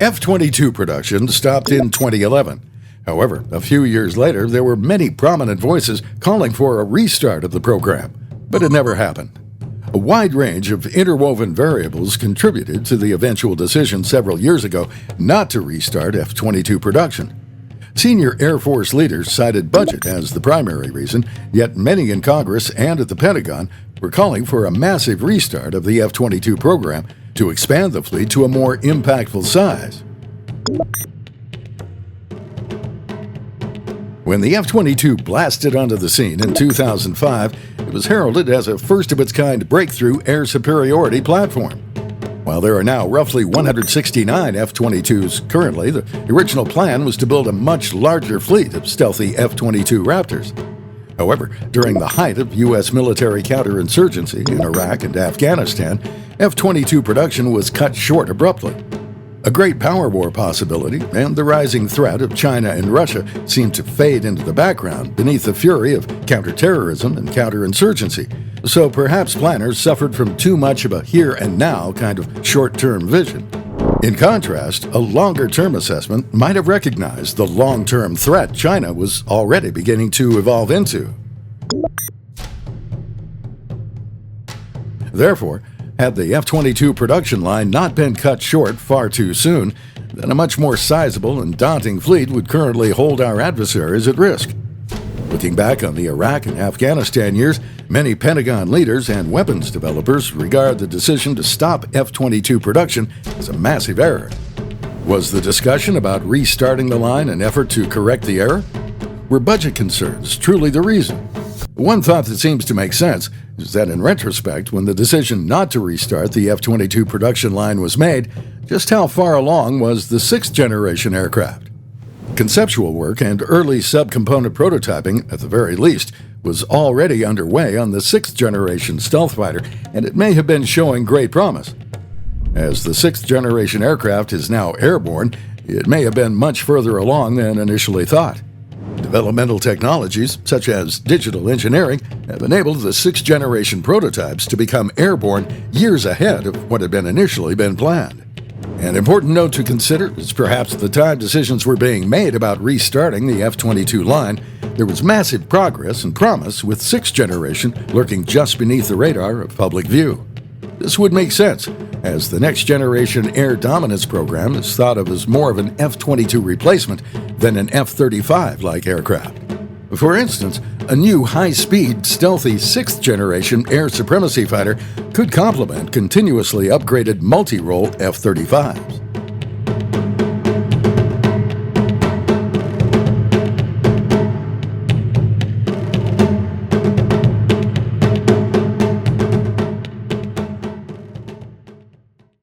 F-22 production stopped in 2011. However, a few years later, there were many prominent voices calling for a restart of the program, but it never happened. A wide range of interwoven variables contributed to the eventual decision several years ago not to restart F-22 production. Senior Air Force leaders cited budget as the primary reason, yet many in Congress and at the Pentagon were calling for a massive restart of the F-22 program to expand the fleet to a more impactful size. When the F-22 blasted onto the scene in 2005, it was heralded as a first-of-its-kind breakthrough air superiority platform. While there are now roughly 169 F-22s currently, the original plan was to build a much larger fleet of stealthy F-22 Raptors. However, during the height of U.S. military counterinsurgency in Iraq and Afghanistan, F-22 production was cut short abruptly. A great power war possibility and the rising threat of China and Russia seemed to fade into the background beneath the fury of counterterrorism and counterinsurgency, so perhaps planners suffered from too much of a here-and-now kind of short-term vision. In contrast, a longer-term assessment might have recognized the long-term threat China was already beginning to evolve into. Therefore, had the F-22 production line not been cut short far too soon, then a much more sizable and daunting fleet would currently hold our adversaries at risk. Looking back on the Iraq and Afghanistan years, many Pentagon leaders and weapons developers regard the decision to stop F-22 production as a massive error. Was the discussion about restarting the line an effort to correct the error? Were budget concerns truly the reason? One thought that seems to make sense is that in retrospect, when the decision not to restart the F-22 production line was made, just how far along was the sixth-generation aircraft? Conceptual work and early subcomponent prototyping, at the very least, was already underway on the sixth-generation stealth fighter, and it may have been showing great promise. As the sixth-generation aircraft is now airborne, it may have been much further along than initially thought. Developmental technologies, such as digital engineering, have enabled the sixth-generation prototypes to become airborne years ahead of what had initially been planned. An important note to consider is perhaps the time decisions were being made about restarting the F-22 line, there was massive progress and promise with sixth generation lurking just beneath the radar of public view. This would make sense, as the next generation air dominance program is thought of as more of an F-22 replacement than an F-35-like aircraft. For instance, a new high-speed, stealthy sixth-generation air supremacy fighter could complement continuously upgraded multi-role F-35s.